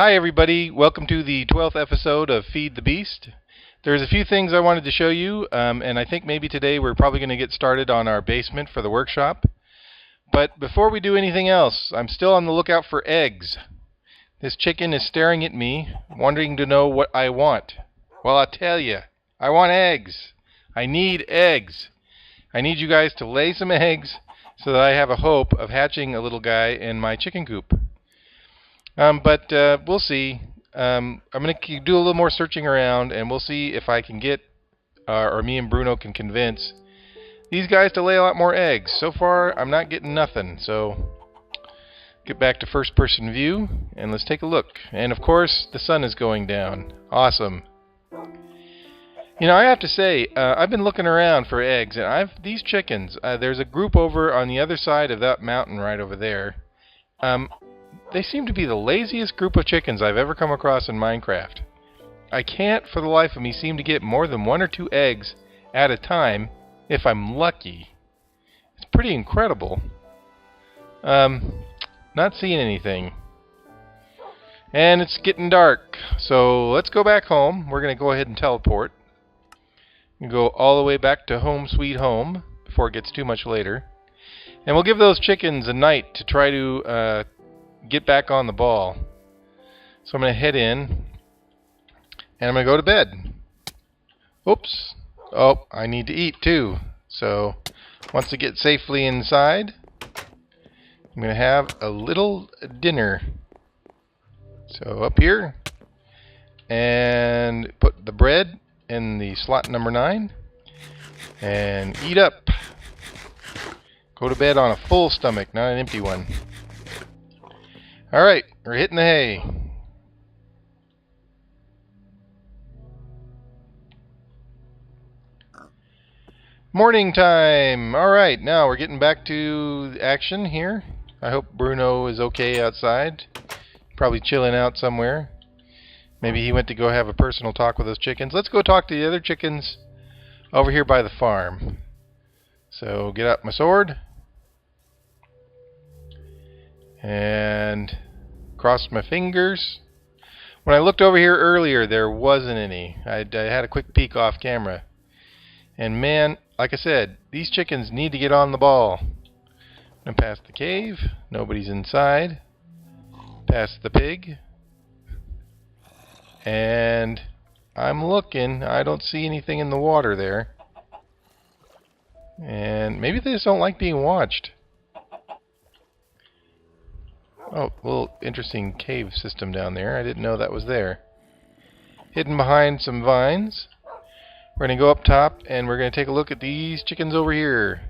Hi everybody, welcome to the 12th episode of Feed the Beast. There's a few things I wanted to show you, and I think maybe today we're probably going to get started on our basement for the workshop. But before we do anything else, I'm still on the lookout for eggs. This chicken is staring at me, wanting to know what I want. Well, I'll tell you, I want eggs. I need eggs. I need you guys to lay some eggs so that I have a hope of hatching a little guy in my chicken coop. But we'll see. I'm going to do a little more searching around, and we'll see if I can get, or me and Bruno can convince these guys to lay a lot more eggs. So far, I'm not getting nothing. So, get back to first-person view, and let's take a look. And of course, the sun is going down. Awesome. You know, I have to say, I've been looking around for eggs, and these chickens. There's a group over on the other side of that mountain right over there. They seem to be the laziest group of chickens I've ever come across in Minecraft. I can't for the life of me seem to get more than 1 or 2 eggs at a time if I'm lucky. It's pretty incredible. Not seeing anything. And it's getting dark, so let's go back home. We're going to go ahead and teleport. And go all the way back to home sweet home before it gets too much later. And we'll give those chickens a night to try to get back on the ball. So I'm going to head in and I'm going to go to bed. Oops. Oh, I need to eat too. So once I get safely inside, I'm going to have a little dinner. So up here, and put the bread in the slot number 9 and eat up. Go to bed on a full stomach, not an empty one. Alright, we're hitting the hay. Morning time! Alright, now we're getting back to action here. I hope Bruno is okay outside. Probably chilling out somewhere. Maybe he went to go have a personal talk with those chickens. Let's go talk to the other chickens over here by the farm. So, get out my sword. And cross my fingers. When I looked over here earlier, there wasn't any. I had a quick peek off camera. And man, like I said, these chickens need to get on the ball. I'm past the cave. Nobody's inside. Past the pig. And I'm looking. I don't see anything in the water there. And maybe they just don't like being watched. Oh, a little interesting cave system down there. I didn't know that was there. Hidden behind some vines. We're going to go up top and we're going to take a look at these chickens over here.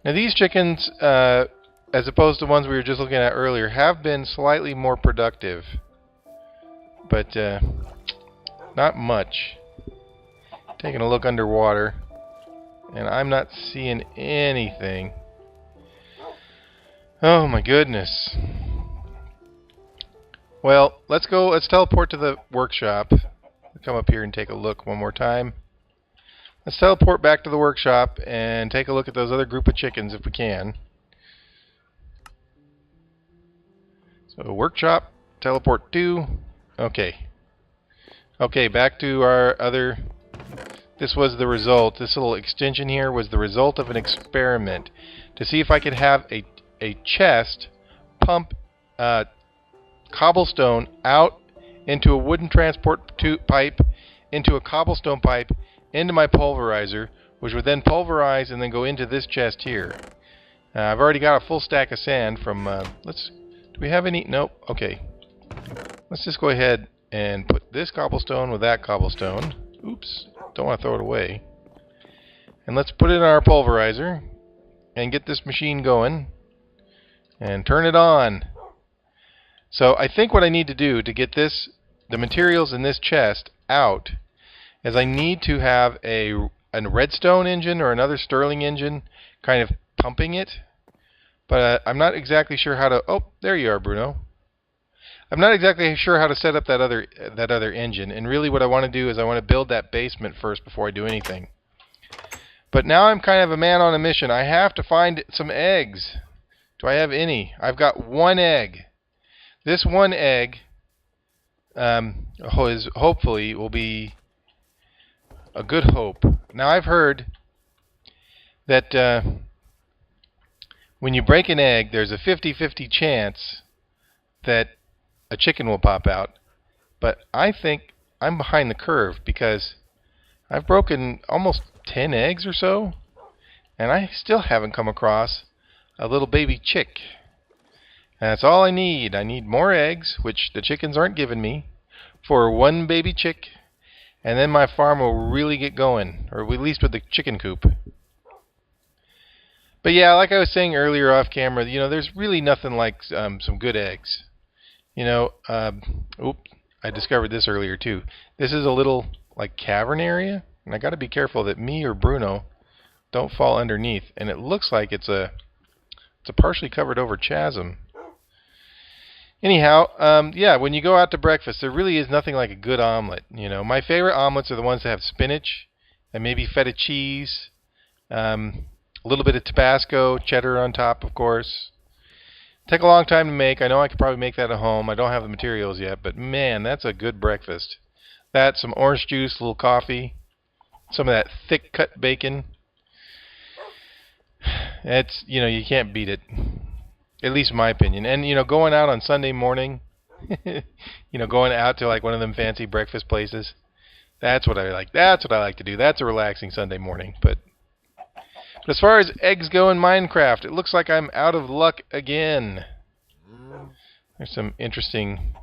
Now these chickens, as opposed to ones we were just looking at earlier, have been slightly more productive. But not much. Taking a look underwater. And I'm not seeing anything. Oh my goodness. Well, let's teleport to the workshop. Come up here and take a look one more time. Let's teleport back to the workshop and take a look at those other group of chickens if we can. So workshop, teleport to, okay. Okay, back to our other, this was the result. This little extension here was the result of an experiment to see if I could have a chest pump cobblestone out into a wooden transport pipe, into a cobblestone pipe, into my pulverizer, which would then pulverize and then go into this chest here. I've already got a full stack of sand from, do we have any? Nope. Okay. Let's just go ahead and put this cobblestone with that cobblestone. Oops. Don't want to throw it away. And let's put it in our pulverizer and get this machine going. And turn it on. So I think what I need to do to get the materials in this chest out is I need to have a redstone engine or another Stirling engine kind of pumping it. But I'm not exactly sure how to... Oh, there you are, Bruno. I'm not exactly sure how to set up that other engine. And really what I want to do is I want to build that basement first before I do anything. But now I'm kind of a man on a mission. I have to find some eggs. Do I have any? I've got 1 egg. This 1 egg hopefully will be a good hope. Now I've heard that when you break an egg, there's a 50-50 chance that a chicken will pop out. But I think I'm behind the curve because I've broken almost 10 eggs or so, and I still haven't come across a little baby chick. And that's all I need. I need more eggs, which the chickens aren't giving me, for one baby chick, and then my farm will really get going, or at least with the chicken coop. But yeah, like I was saying earlier off camera, there's really nothing like some good eggs. Oops, I discovered this earlier too. This is a little like cavern area, and I got to be careful that me or Bruno don't fall underneath. And it looks like it's a partially covered over chasm. Anyhow, yeah, when you go out to breakfast, there really is nothing like a good omelet. My favorite omelets are the ones that have spinach and maybe feta cheese, a little bit of Tabasco, cheddar on top, of course. Take a long time to make. I know I could probably make that at home. I don't have the materials yet, but man, that's a good breakfast. That, some orange juice, a little coffee, some of that thick cut bacon. It's, you can't beat it. At least in my opinion. And, going out on Sunday morning, going out to like one of them fancy breakfast places, that's what I like. That's what I like to do. That's a relaxing Sunday morning. But as far as eggs go in Minecraft, it looks like I'm out of luck again. There's some interesting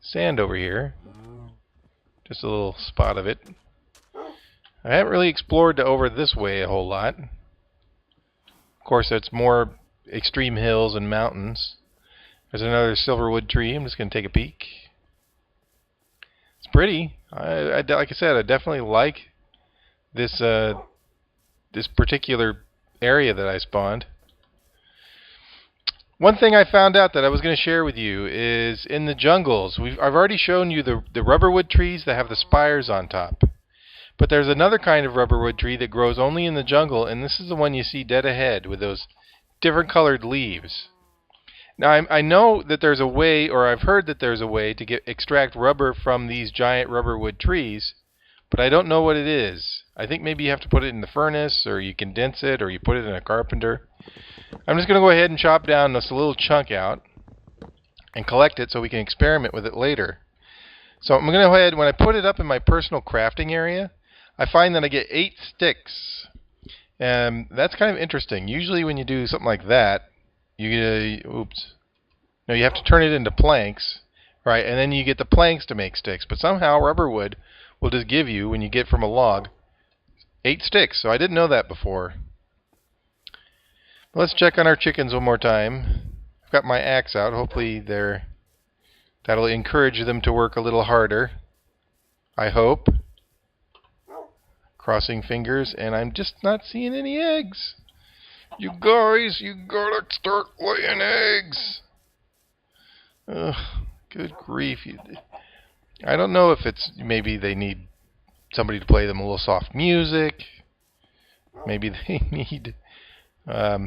sand over here. Just a little spot of it. I haven't really explored over this way a whole lot. Of course, it's more extreme hills and mountains. There's another silverwood tree. I'm just going to take a peek. It's pretty. Like I said, I definitely like this this particular area that I spawned. One thing I found out that I was going to share with you is in the jungles. I've already shown you the rubberwood trees that have the spires on top. But there's another kind of rubberwood tree that grows only in the jungle, and this is the one you see dead ahead with those different colored leaves. Now I know that there's a way, or I've heard that there's a way to extract rubber from these giant rubberwood trees, but I don't know what it is. I think maybe you have to put it in the furnace, or you condense it, or you put it in a carpenter. I'm just going to go ahead and chop down this little chunk out and collect it so we can experiment with it later. So I'm going to go ahead, when I put it up in my personal crafting area, I find that I get 8 sticks. And that's kind of interesting. Usually when you do something like that, you get you have to turn it into planks, right? And then you get the planks to make sticks. But somehow rubberwood will just give you, when you get from a log, 8 sticks. So I didn't know that before. Let's check on our chickens one more time. I've got my axe out. Hopefully that'll encourage them to work a little harder. I hope. Crossing fingers, and I'm just not seeing any eggs. You guys, you gotta start laying eggs. Ugh, good grief. I don't know if it's, maybe they need somebody to play them a little soft music. Maybe they need, I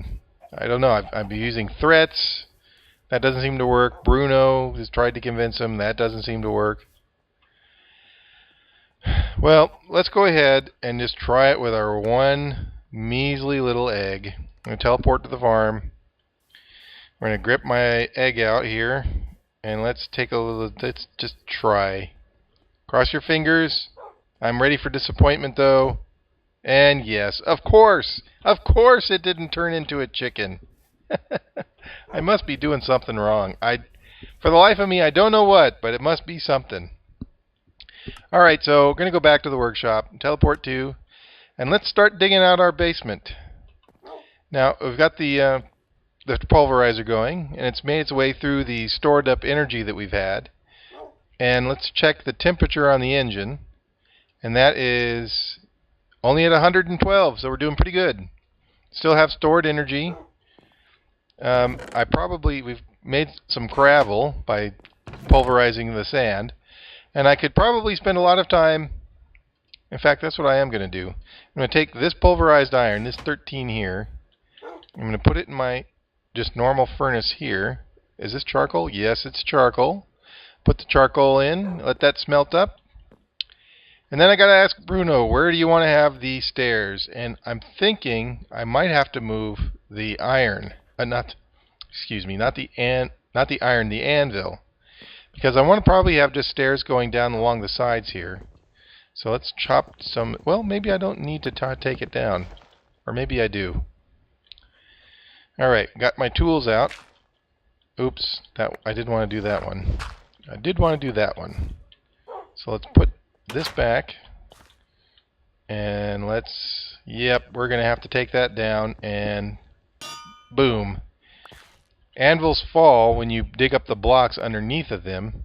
don't know. I've been using threats. That doesn't seem to work. Bruno has tried to convince them. That doesn't seem to work. Well, let's go ahead and just try it with our one measly little egg. I'm going to teleport to the farm. We're going to grip my egg out here, and let's just try. Cross your fingers. I'm ready for disappointment, though. And yes, of course it didn't turn into a chicken. I must be doing something wrong. For the life of me, I don't know what, but it must be something. Alright, so we're going to go back to the workshop, teleport to, and let's start digging out our basement. Now, we've got the pulverizer going, and it's made its way through the stored up energy that we've had. And let's check the temperature on the engine, and that is only at 112, so we're doing pretty good. Still have stored energy. We've made some gravel by pulverizing the sand. And I could probably spend a lot of time, in fact, that's what I am going to do. I'm going to take this pulverized iron, this 13 here, I'm going to put it in my just normal furnace here. Is this charcoal? Yes, it's charcoal. put the charcoal in, let that smelt up. And then I gotta ask Bruno, where do you want to have the stairs? And I'm thinking I might have to move the iron, not the iron, the anvil, because I want to probably have just stairs going down along the sides here. So let's chop some. Well, maybe I don't need to take it down, or maybe I do. All right, got my tools out. Oops, I didn't want to do that one. I did want to do that one. So let's put this back, and we're gonna have to take that down, and boom. Anvils fall when you dig up the blocks underneath of them,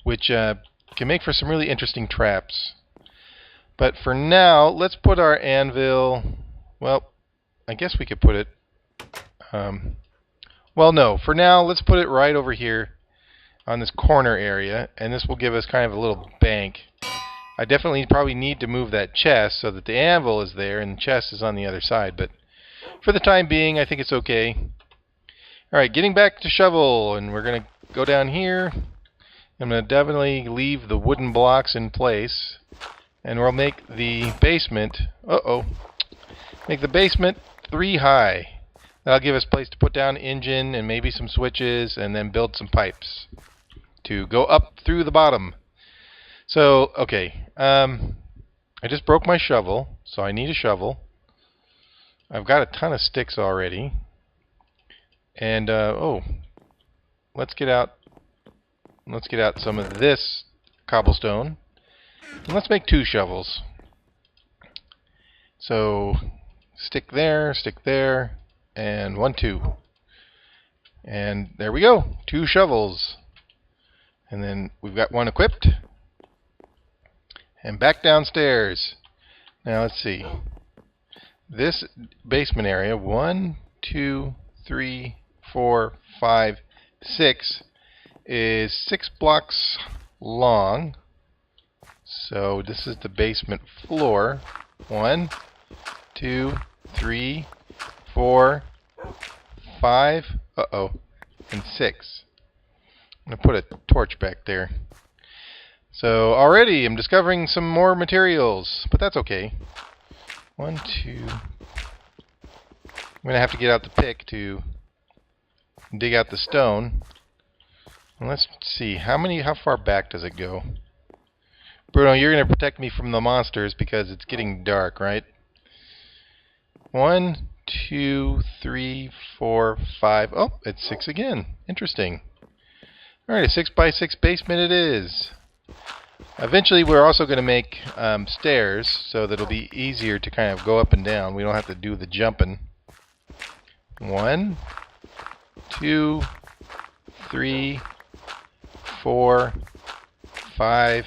which can make for some really interesting traps. But for now, let's put our anvil, well, I guess we could put it, well, no, for now, let's put it right over here on this corner area, and this will give us kind of a little bank. I definitely probably need to move that chest so that the anvil is there and the chest is on the other side, but for the time being, I think it's okay. Alright, getting back to shovel, and we're going to go down here. I'm going to definitely leave the wooden blocks in place, and we'll make the basement, make the basement 3 high. That'll give us a place to put down an engine and maybe some switches, and then build some pipes to go up through the bottom. So, okay, I just broke my shovel, so I need a shovel. I've got a ton of sticks already. And, let's get out some of this cobblestone. And let's make 2 shovels. So, stick there, and 1, 2. And there we go, 2 shovels. And then we've got 1 equipped. And back downstairs. Now let's see. This basement area, 1, 2, 3, 4, 5, 6, is 6 blocks long. So this is the basement floor. 1, 2, 3, 4, 5, and 6. I'm going to put a torch back there. So already I'm discovering some more materials, but that's okay. 1, 2. I'm going to have to get out the pick to dig out the stone. And let's see, how far back does it go? Bruno, you're going to protect me from the monsters because it's getting dark, right? 1, 2, 3, 4, 5. Oh, it's 6 again. Interesting. Alright, a 6x6 basement it is. Eventually we're also going to make stairs so that it'll be easier to kind of go up and down. We don't have to do the jumping. 1, 2, 3, 4, 5,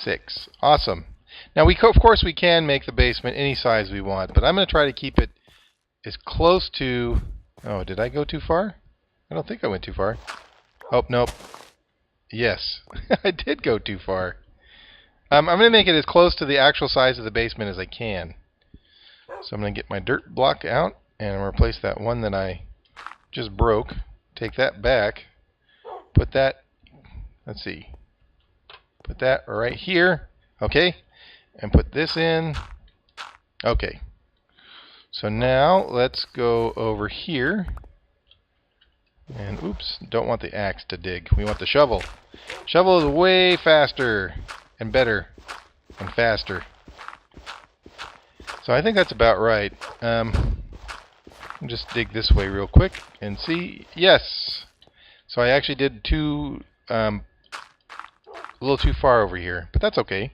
6. Awesome. Now of course we can make the basement any size we want, but I'm going to try to keep it as close to... Oh, did I go too far? I don't think I went too far. Oh, nope. Yes, I did go too far. I'm going to make it as close to the actual size of the basement as I can. So I'm going to get my dirt block out and replace that one that I just broke. Take that back. Put that, let's see, put that right here. Okay, and put this in. Okay. So now let's go over here. And oops, don't want the axe to dig. We want the shovel. Shovel is way faster and better and faster. So I think that's about right. Just dig this way real quick and see. Yes. So I actually did a little too far over here, but that's okay.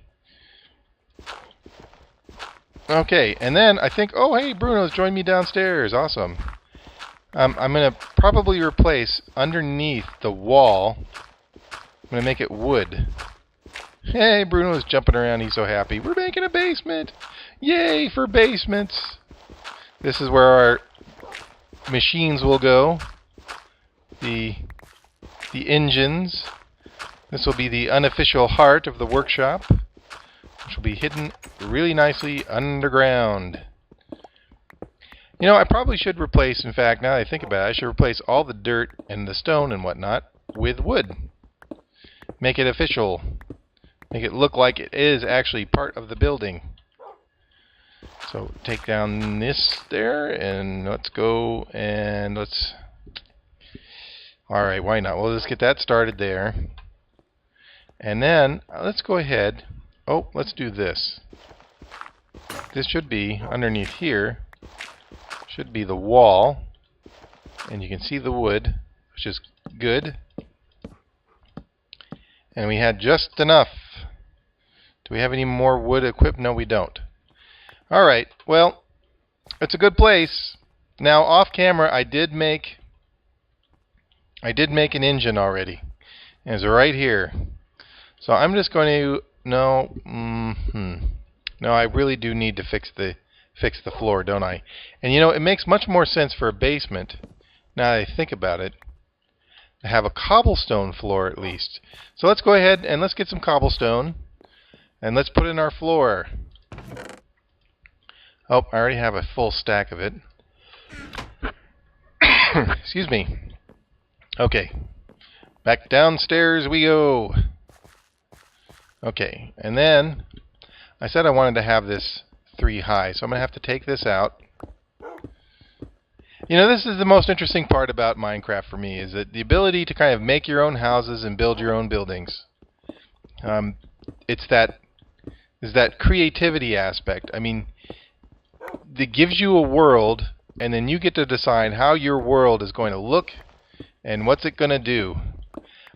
Okay, and then I think, oh hey, Bruno's joined me downstairs. Awesome. I'm going to probably replace underneath the wall. I'm going to make it wood. Hey, Bruno's jumping around. He's so happy. We're making a basement. Yay for basements. This is where our machines will go. The engines. This will be the unofficial heart of the workshop, which will be hidden really nicely underground. You know, I probably should replace, in fact, now that I think about it, I should replace all the dirt and the stone and whatnot with wood. Make it official. Make it look like it is actually part of the building. So take down this there, and let's go and let's... Alright, why not? Well, let's get that started there. And then, let's go ahead. Oh, let's do this. This should be, underneath here, should be the wall. And you can see the wood, which is good. And we had just enough. Do we have any more wood equipped? No, we don't. Alright, well, it's a good place. Now, off camera, I did make an engine already. And it's right here. So I'm just going to... No, no, I really do need to fix the floor, don't I? And you know, it makes much more sense for a basement, now that I think about it, to have a cobblestone floor at least. So let's go ahead and let's get some cobblestone, and let's put in our floor. Oh, I already have a full stack of it. Excuse me. Okay, back downstairs we go. Okay, and then I said I wanted to have this 3 high, so I'm going to have to take this out. You know, this is the most interesting part about Minecraft for me, is that the ability to kind of make your own houses and build your own buildings. It's that creativity aspect. I mean, it gives you a world, and then you get to decide how your world is going to look and what's it going to do.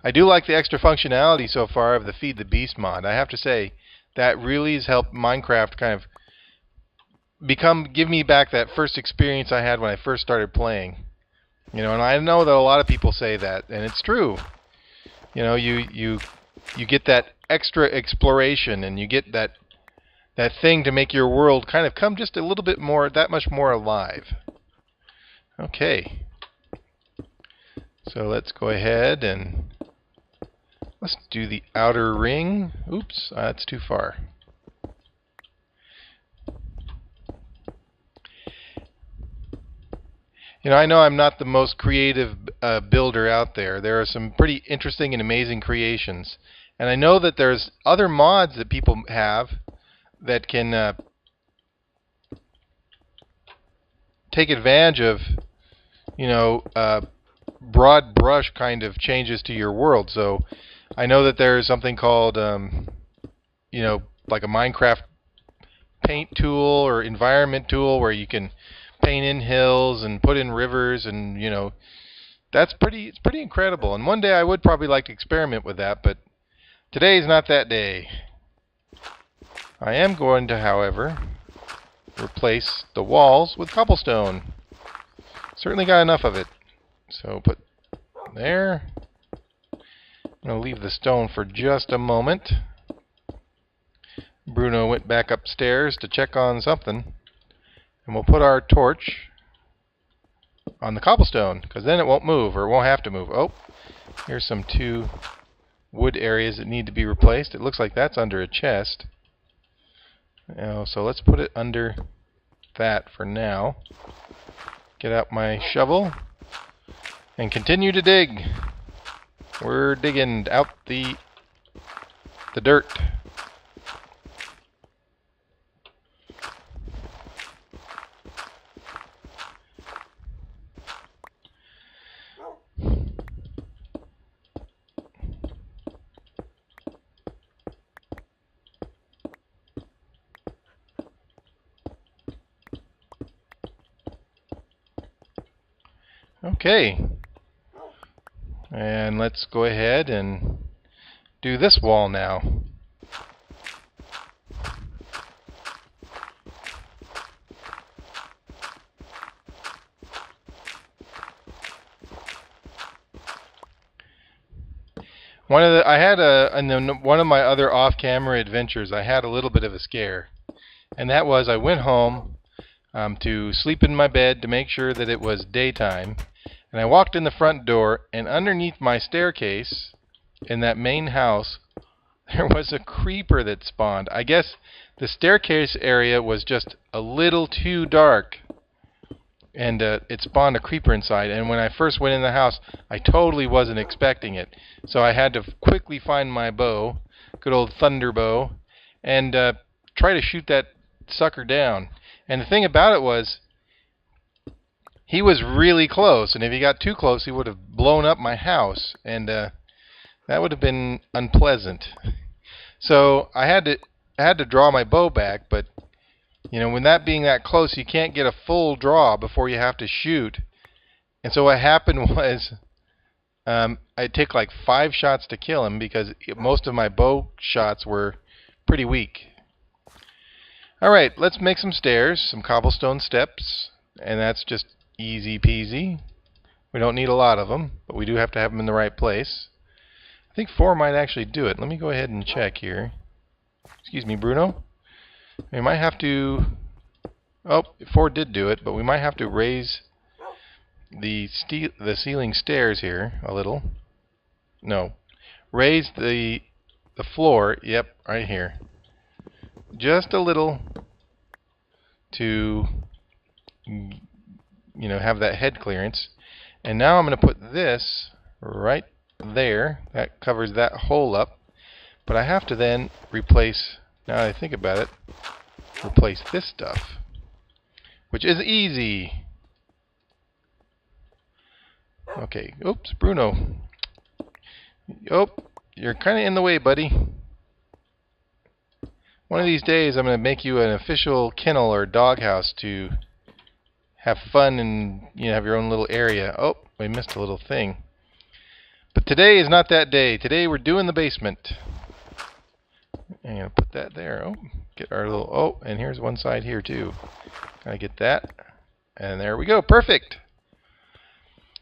I do like the extra functionality so far of the Feed the Beast mod. I have to say, that really has helped Minecraft kind of give me back that first experience I had when I first started playing. You know, and I know that a lot of people say that, and it's true. You know, you get that extra exploration, and you get that thing to make your world kind of come just a little bit more, that much more alive. Okay. So let's go ahead and let's do the outer ring. Oops, that's too far. You know, I know I'm not the most creative builder out there. There are some pretty interesting and amazing creations. And I know that there's other mods that people have that can take advantage of, you know, broad brush kind of changes to your world. So I know that there's something called, you know, like a Minecraft paint tool or environment tool where you can paint in hills and put in rivers, and you know, it's pretty incredible. And one day I would probably like to experiment with that, but today's not that day. I am going to, however, replace the walls with cobblestone. Certainly got enough of it. So put there. I'm going to leave the stone for just a moment. Bruno went back upstairs to check on something. And we'll put our torch on the cobblestone, because then it won't move, or it won't have to move. Oh, here's some 2 wood areas that need to be replaced. It looks like that's under a chest. So let's put it under that for now. Get out my shovel and continue to dig. We're digging out the dirt. Okay, and let's go ahead and do this wall now. One of my other off-camera adventures, I had a little bit of a scare, and that was I went home to sleep in my bed to make sure that it was daytime. And I walked in the front door, and underneath my staircase in that main house, there was a creeper that spawned. I guess the staircase area was just a little too dark. and it spawned a creeper inside. And when I first went in the house, I totally wasn't expecting it. So I had to quickly find my bow, good old thunder bow, and try to shoot that sucker down. And the thing about it was, he was really close, and if he got too close, he would have blown up my house, and that would have been unpleasant. So I had to draw my bow back, but you know, when that being that close, you can't get a full draw before you have to shoot. And so what happened was, I'd take like 5 shots to kill him because most of my bow shots were pretty weak. Alright, let's make some stairs, some cobblestone steps, and that's just easy peasy. We don't need a lot of them, but we do have to have them in the right place. I think 4 might actually do it. Let me go ahead and check here. Excuse me, Bruno. We might have to... Oh, 4 did do it, but we might have to raise the ceiling stairs here a little. No. Raise the floor, yep, right here. Just a little to, you know, have that head clearance. And now I'm going to put this right there. That covers that hole up. But I have to then replace, now that I think about it, replace this stuff, which is easy. Okay, oops, Bruno. Oh, you're kind of in the way, buddy. One of these days I'm going to make you an official kennel or doghouse to have fun and, you know, have your own little area. Oh, we missed a little thing. But today is not that day. Today we're doing the basement. I'm going to put that there. Oh, get our little... Oh, and here's one side here too. Gotta get that. And there we go. Perfect.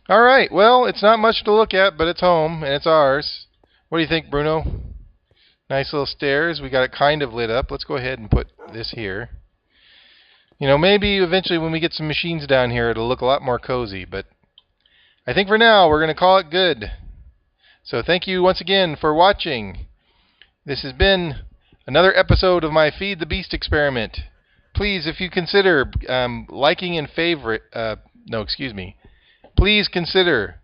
Alright, well, it's not much to look at, but it's home, and it's ours. What do you think, Bruno? Nice little stairs. We got it kind of lit up. Let's go ahead and put this here. You know, maybe eventually when we get some machines down here, it'll look a lot more cozy, but I think for now, we're going to call it good. So thank you once again for watching. This has been another episode of my Feed the Beast experiment. Please, if you consider liking and favorite... Please consider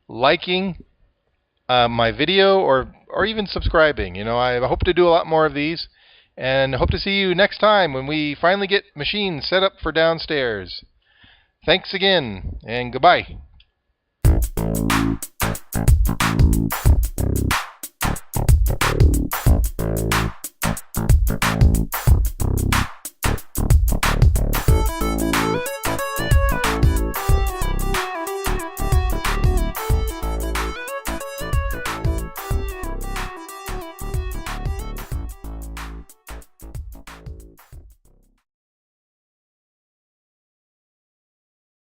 liking my video or even subscribing. You know, I hope to do a lot more of these, and hope to see you next time when we finally get machines set up for downstairs. Thanks again, and goodbye.